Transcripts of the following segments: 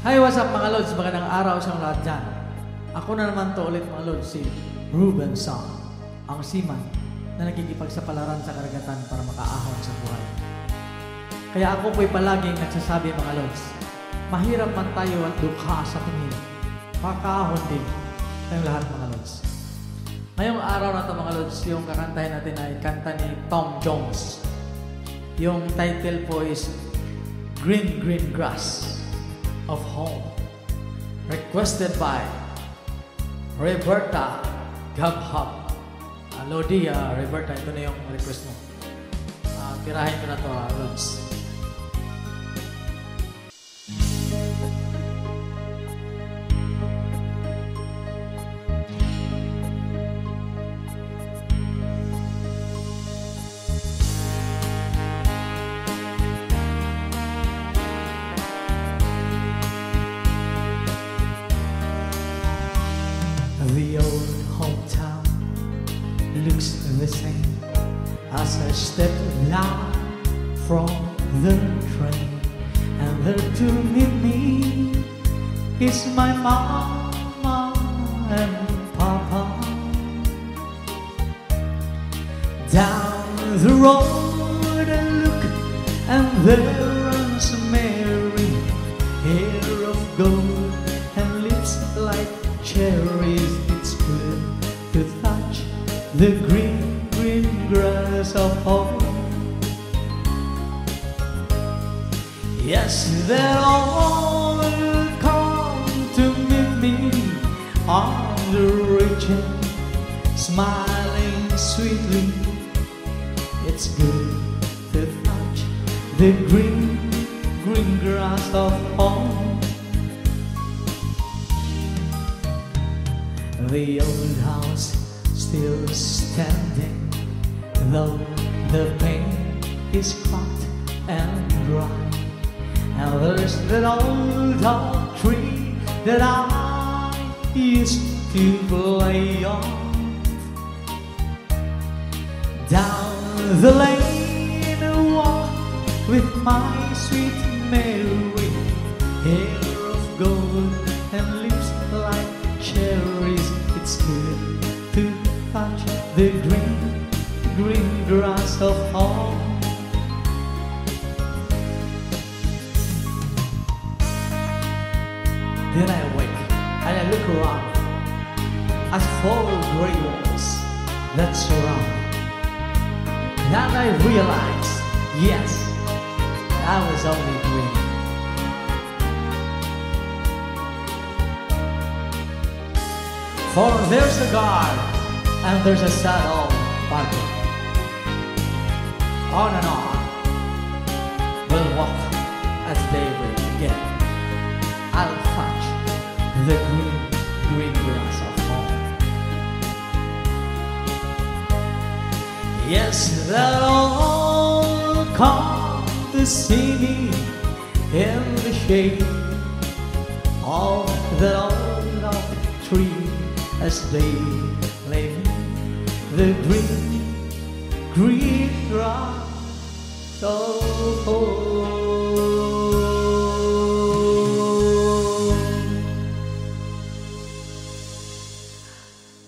Hi, what's up mga Lods? Magandang araw sa lahat dyan. Ako na naman to ulit mga Lods, si Ruben Song, ang seaman na nagigipagsapalaran sa karagatan para makaahon sa buhay. Kaya ako po'y palaging nagsasabi mga Lods, mahirap man tayo at dukha sa tingin, makaahon din tayong lahat mga Lods. Ngayong araw na to mga Lods, yung kakantahin natin ay kanta ni Tom Jones. Yung title po is Green Green Grass of Home, requested by Roberta Gabhab. Lodi, Roberta, ito na yung request mo. Tirahin ko na ito, Lods. The old hometown looks the same as I step down from the train, and there to meet me is my mama and papa. Down the road I look, and there runs Mary, hair of gold and lips like cherries. It's good to touch the green, green grass of home. Yes, they'll all come to meet me on the region, smiling sweetly. It's good to touch the green, green grass of home. The old house still standing, though the paint is cracked and dry. And there's that old oak tree that I used to play on. Down the lane I walk with my sweet Mary, hair of gold and lips like cherries. It's good to touch the green, green grass of home. Then I awake and I look around at four gray walls that surround me. Then I realize, yes, I was only dreaming. For there's a guard and there's a sad old buggy. On and on we'll walk as daybreak again. I'll touch the green, green grass of home. Yes, they'll all come to see me in the shade of that old oak tree, as they lay the green, green grass of home.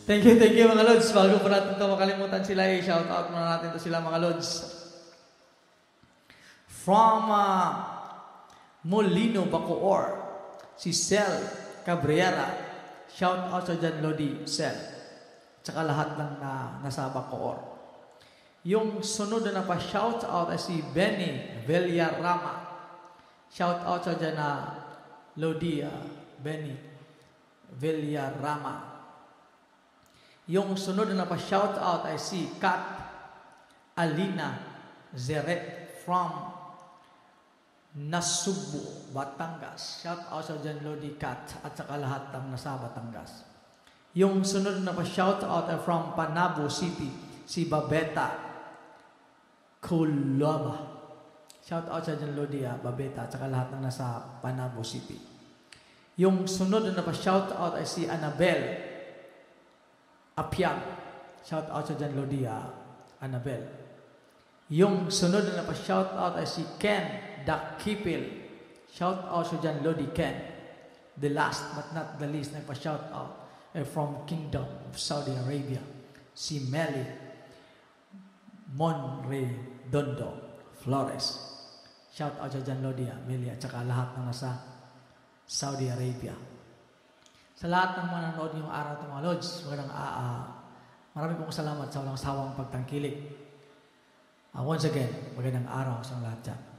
Thank you mga Lods. Bago po natin ito makalimutan sila, i-shout out muna natin ito sila mga Lods. From Molino, Bacoor, si Sel Cabrera. Shout out sa dyan, Lodi, Sel. Tsaka lahat ng nasa Bacoor. Yung sunod na pa-shout out ay si Benny Villarama. Shout out sa dyan na Lodi, Benny Villarama. Yung sunod na pa-shout out ay si Kat Alina Zeret from Nasugbu, Batangas. Shout out sa dyan, Lodi, Kat, at saka lahat ng nasa Batangas. Yung sunod na pa-shout out ay from Panabo City, si Babeta Kulaba. Shout out sa dyan, Lodi, Babeta, at saka lahat ng nasa Panabo City. Yung sunod na pa-shout out ay si Annabel Apiag. Shout out sa dyan, Lodi, Annabel. Yung sunod na pa-shout out ay si Ken Dakipil. Shout out sa dyan, Lodi Ken. The last but not the least, nagpa-shout out from Kingdom of Saudi Arabia, si Meli Monredondo Flores. Shout out dyan, Lodia, Meli, at saka lahat na nasa Saudi Arabia. Sa lahat ng mga nanonood ngayong araw ito, mga Lods, marami pong salamat sa walang sawang pagtangkilik. Once again, magandang araw sa lahat dyan.